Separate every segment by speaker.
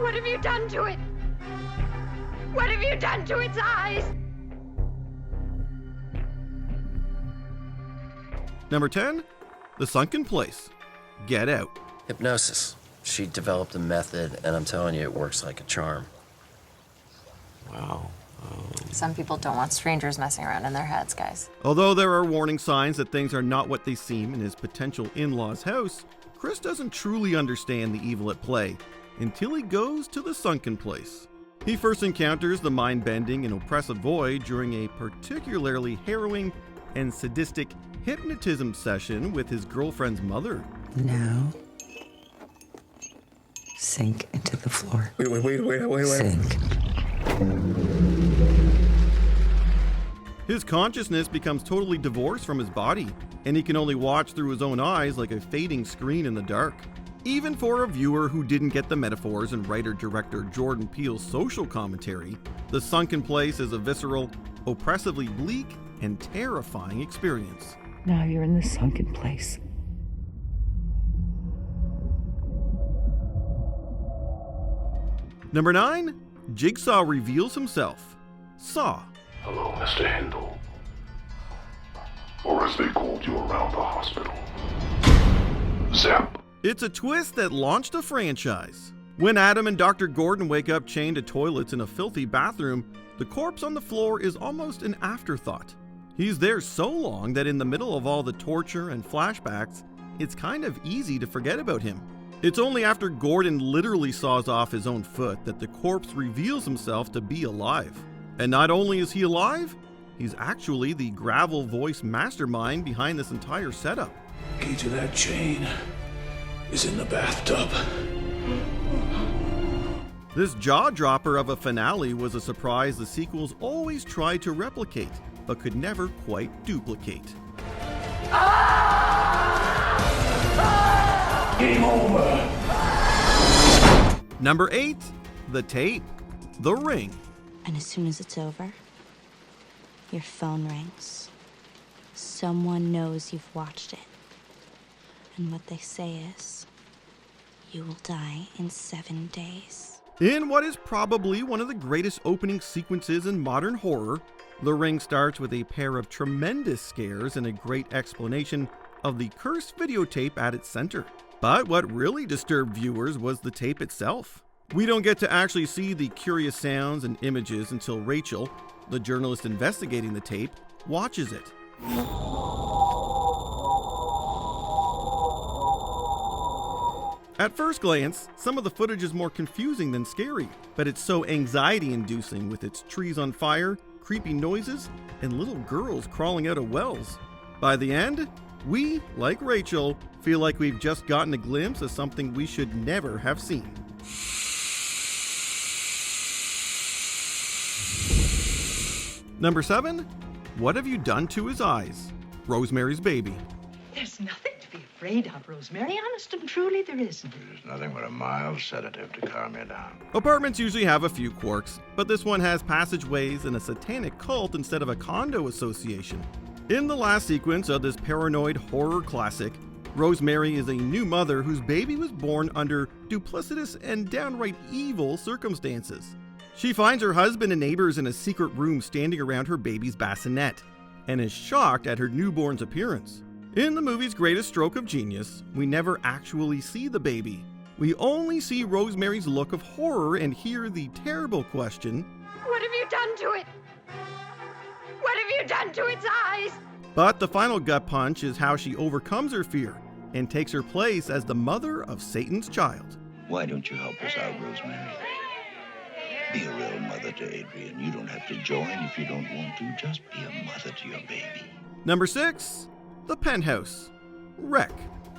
Speaker 1: What have you done to it? What have you done to its eyes?
Speaker 2: Number 10, The Sunken Place. Get Out.
Speaker 3: Hypnosis. She developed a method, and I'm telling you, it works like a charm.
Speaker 4: Wow.
Speaker 5: Some people don't want strangers messing around in their heads, guys.
Speaker 2: Although there are warning signs that things are not what they seem in his potential in-law's house, Chris doesn't truly understand the evil at play until he goes to the sunken place. He first encounters the mind-bending and oppressive void during a particularly harrowing and sadistic hypnotism session with his girlfriend's mother.
Speaker 6: Now, sink into the floor.
Speaker 3: Wait.
Speaker 6: Sink.
Speaker 2: His consciousness becomes totally divorced from his body, and he can only watch through his own eyes like a fading screen in the dark. Even for a viewer who didn't get the metaphors in writer-director Jordan Peele's social commentary, The Sunken Place is a visceral, oppressively bleak, and terrifying experience.
Speaker 6: Now you're in the sunken place.
Speaker 2: Number 9, Jigsaw reveals himself. Saw.
Speaker 7: Hello, Mr. Hindle. Or as they called you around the hospital, Zap.
Speaker 2: It's a twist that launched a franchise. When Adam and Dr. Gordon wake up chained to toilets in a filthy bathroom, the corpse on the floor is almost an afterthought. He's there so long that in the middle of all the torture and flashbacks, it's kind of easy to forget about him. It's only after Gordon literally saws off his own foot that the corpse reveals himself to be alive. And not only is he alive, he's actually the gravel voice mastermind behind this entire setup.
Speaker 7: Key to that chain is in the bathtub.
Speaker 2: This jaw-dropper of a finale was a surprise the sequels always tried to replicate, but could never quite duplicate.
Speaker 7: Game over.
Speaker 2: Number 8, The Tape. The Ring.
Speaker 8: And as soon as it's over, your phone rings. Someone knows you've watched it. And what they say is, you will die in 7 days.
Speaker 2: In what is probably one of the greatest opening sequences in modern horror, The Ring starts with a pair of tremendous scares and a great explanation of the cursed videotape at its center. But what really disturbed viewers was the tape itself. We don't get to actually see the curious sounds and images until Rachel, the journalist investigating the tape, watches it. At first glance, some of the footage is more confusing than scary, but it's so anxiety-inducing with its trees on fire, creepy noises, and little girls crawling out of wells. By the end, we, like Rachel, feel like we've just gotten a glimpse of something we should never have seen. Number 7, What Have You Done to His Eyes? Rosemary's Baby.
Speaker 9: There's nothing to be afraid of, Rosemary. Honest and truly, there isn't.
Speaker 7: There's nothing but a mild sedative to calm you down.
Speaker 2: Apartments usually have a few quirks, but this one has passageways and a satanic cult instead of a condo association. In the last sequence of this paranoid horror classic, Rosemary is a new mother whose baby was born under duplicitous and downright evil circumstances. She finds her husband and neighbors in a secret room standing around her baby's bassinet, and is shocked at her newborn's appearance. In the movie's greatest stroke of genius, we never actually see the baby. We only see Rosemary's look of horror and hear the terrible question,
Speaker 1: What have you done to it? What have you done to its eyes?
Speaker 2: But the final gut punch is how she overcomes her fear and takes her place as the mother of Satan's child.
Speaker 10: Why don't you help us out, Rosemary? Be a real mother to Adrian. You don't have to join if you don't want to. Just be a mother to your baby.
Speaker 2: Number 6, The Penthouse. Wreck.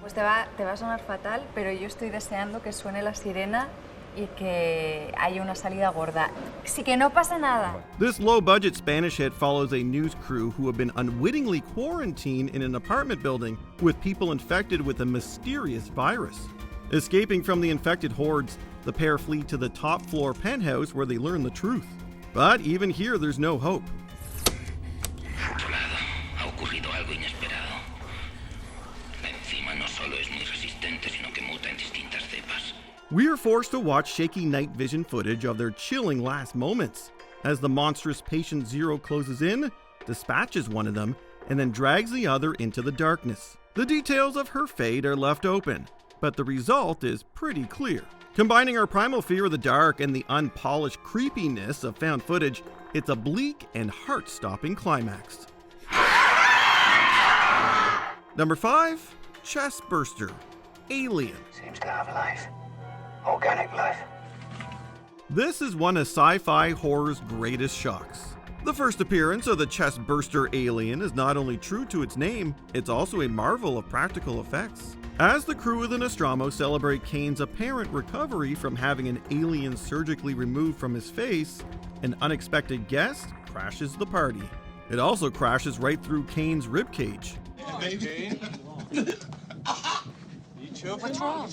Speaker 5: Pues te va a sonar fatal, pero yo estoy deseando que suene la sirena y que haya una salida gorda. Sí, que no pasa nada.
Speaker 2: This low-budget Spanish hit follows a news crew who have been unwittingly quarantined in an apartment building with people infected with a mysterious virus. Escaping from the infected hordes, the pair flee to the top-floor penthouse where they learn the truth. But even here, there's no hope.
Speaker 10: Por otro lado, ha ocurrido algo inesperado. La enzima no solo es muy resistente, sino que muta en distintas cepas.
Speaker 2: We are forced to watch shaky night vision footage of their chilling last moments, as the monstrous patient zero closes in, dispatches one of them, and then drags the other into the darkness. The details of her fate are left open, but the result is pretty clear. Combining our primal fear of the dark and the unpolished creepiness of found footage, it's a bleak and heart-stopping climax. Number 5, Chestburster, Alien.
Speaker 10: Seems to have life. Organic life.
Speaker 2: This is one of sci-fi horror's greatest shocks. The first appearance of the chestburster alien is not only true to its name, it's also a marvel of practical effects. As the crew of the Nostromo celebrate Kane's apparent recovery from having an alien surgically removed from his face, an unexpected guest crashes the party. It also crashes right through Kane's ribcage.
Speaker 4: What's wrong?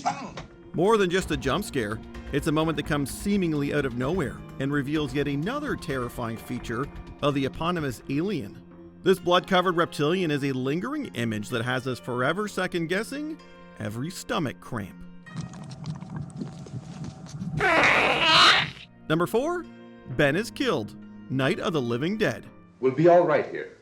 Speaker 2: More than just a jump scare, it's a moment that comes seemingly out of nowhere and reveals yet another terrifying feature of the eponymous alien. This blood-covered reptilian is a lingering image that has us forever second-guessing every stomach cramp. Number 4, Ben is killed, Night of the Living Dead.
Speaker 11: We'll be all right here.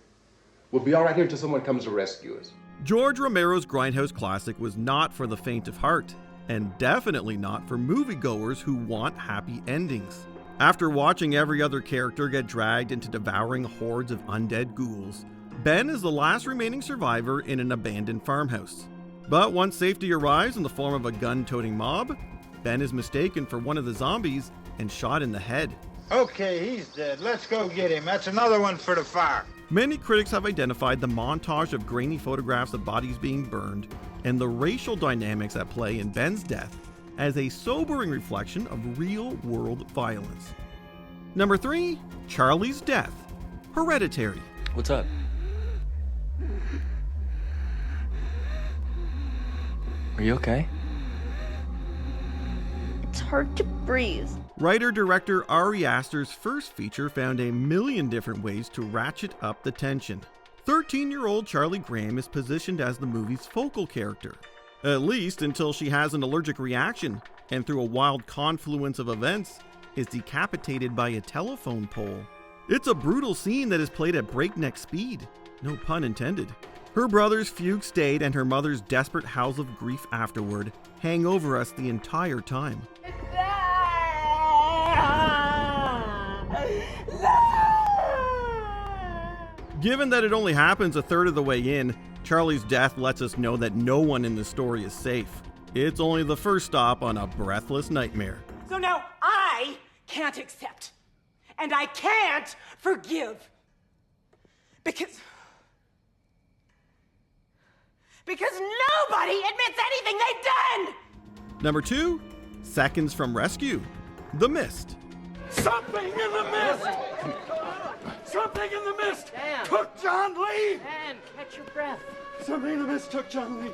Speaker 11: We'll be all right here until someone comes to rescue us.
Speaker 2: George Romero's grindhouse classic was not for the faint of heart, and definitely not for moviegoers who want happy endings. After watching every other character get dragged into devouring hordes of undead ghouls, Ben is the last remaining survivor in an abandoned farmhouse. But once safety arrives in the form of a gun-toting mob, Ben is mistaken for one of the zombies and shot in the head.
Speaker 12: Okay, he's dead. Let's go get him. That's another one for the fire.
Speaker 2: Many critics have identified the montage of grainy photographs of bodies being burned and the racial dynamics at play in Ben's death as a sobering reflection of real-world violence. Number 3, Charlie's death, Hereditary.
Speaker 3: What's up? Are you okay?
Speaker 13: It's hard to breathe.
Speaker 2: Writer-director Ari Aster's first feature found a million different ways to ratchet up the tension. 13-year-old Charlie Graham is positioned as the movie's focal character, at least until she has an allergic reaction and through a wild confluence of events is decapitated by a telephone pole. It's a brutal scene that is played at breakneck speed, no pun intended. Her brother's fugue state and her mother's desperate howls of grief afterward hang over us the entire time. Given that it only happens a third of the way in, Charlie's death lets us know that no one in the story is safe. It's only the first stop on a breathless nightmare.
Speaker 14: So now I can't accept, and I can't forgive, because nobody admits anything they've done!
Speaker 2: Number 2, Seconds from Rescue, The Mist.
Speaker 15: Something in the mist! Something in the mist took John Lee!
Speaker 16: Dan, catch your breath.
Speaker 15: Something in the mist took John Lee.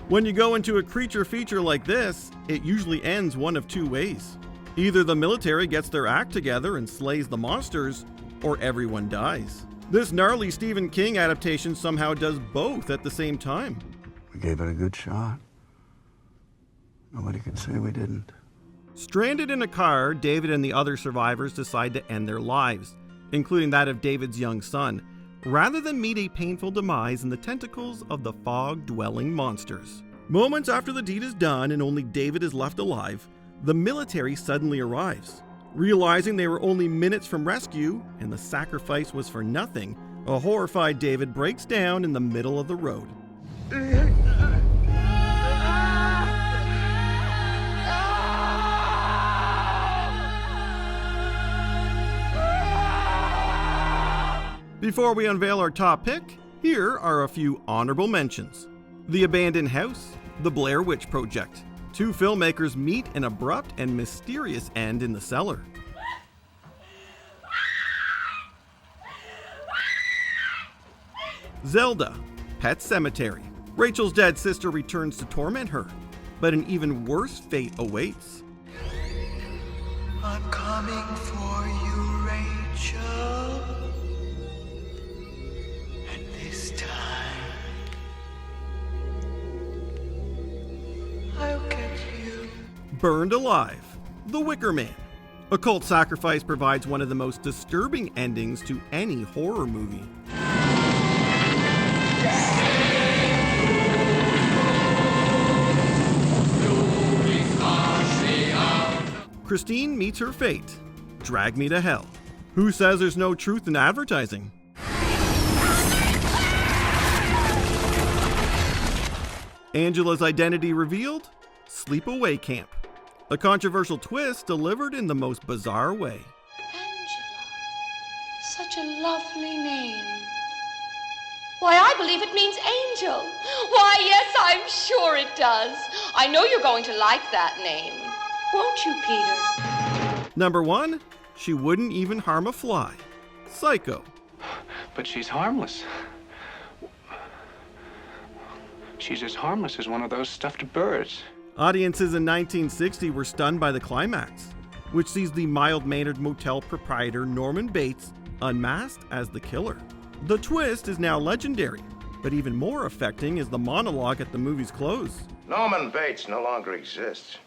Speaker 2: When you go into a creature feature like this, it usually ends one of two ways. Either the military gets their act together and slays the monsters, or everyone dies. This gnarly Stephen King adaptation somehow does both at the same time.
Speaker 10: We gave it a good shot. Nobody can say we didn't.
Speaker 2: Stranded in a car, David and the other survivors decide to end their lives, including that of David's young son, rather than meet a painful demise in the tentacles of the fog-dwelling monsters. Moments after the deed is done and only David is left alive, the military suddenly arrives. Realizing they were only minutes from rescue and the sacrifice was for nothing, a horrified David breaks down in the middle of the road. Before we unveil our top pick, here are a few honorable mentions. The Abandoned House, The Blair Witch Project. Two filmmakers meet an abrupt and mysterious end in the cellar. Zelda, Pet Sematary. Rachel's dead sister returns to torment her, but an even worse fate awaits.
Speaker 17: I'm coming for you, Rachel. And this time, I'll get you.
Speaker 2: Burned alive. The Wicker Man. A cult sacrifice provides one of the most disturbing endings to any horror movie. Christine meets her fate. Drag Me to Hell. Who says there's no truth in advertising? Angela's identity revealed? Sleepaway Camp. A controversial twist delivered in the most bizarre way.
Speaker 16: Such a lovely name. Why, I believe it means angel. Why, yes, I'm sure it does. I know you're going to like that name. Won't you, Peter?
Speaker 2: Number 1, she wouldn't even harm a fly. Psycho.
Speaker 18: But she's harmless. She's as harmless as one of those stuffed birds.
Speaker 2: Audiences in 1960 were stunned by the climax, which sees the mild-mannered motel proprietor Norman Bates unmasked as the killer. The twist is now legendary, but even more affecting is the monologue at the movie's close.
Speaker 19: Norman Bates no longer exists.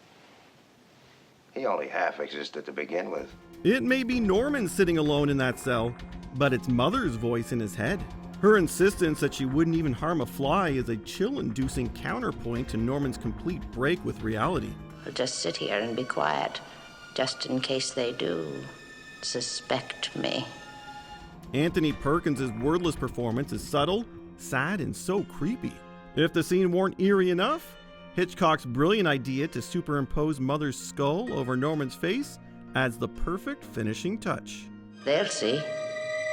Speaker 19: He only half existed to begin with.
Speaker 2: It may be Norman sitting alone in that cell, but it's Mother's voice in his head. Her insistence that she wouldn't even harm a fly is a chill-inducing counterpoint to Norman's complete break with reality.
Speaker 20: I'll just sit here and be quiet, just in case they do suspect me.
Speaker 2: Anthony Perkins' wordless performance is subtle, sad, and so creepy. If the scene weren't eerie enough, Hitchcock's brilliant idea to superimpose Mother's skull over Norman's face adds the perfect finishing touch.
Speaker 20: They'll see.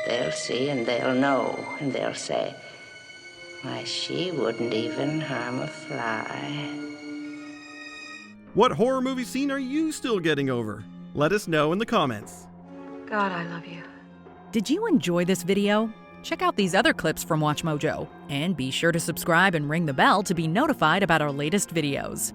Speaker 20: They'll see and they'll know, and they'll say, why, she wouldn't even harm a fly.
Speaker 2: What horror movie scene are you still getting over? Let us know in the comments.
Speaker 5: God, I love you.
Speaker 21: Did you enjoy this video? Check out these other clips from WatchMojo, and be sure to subscribe and ring the bell to be notified about our latest videos.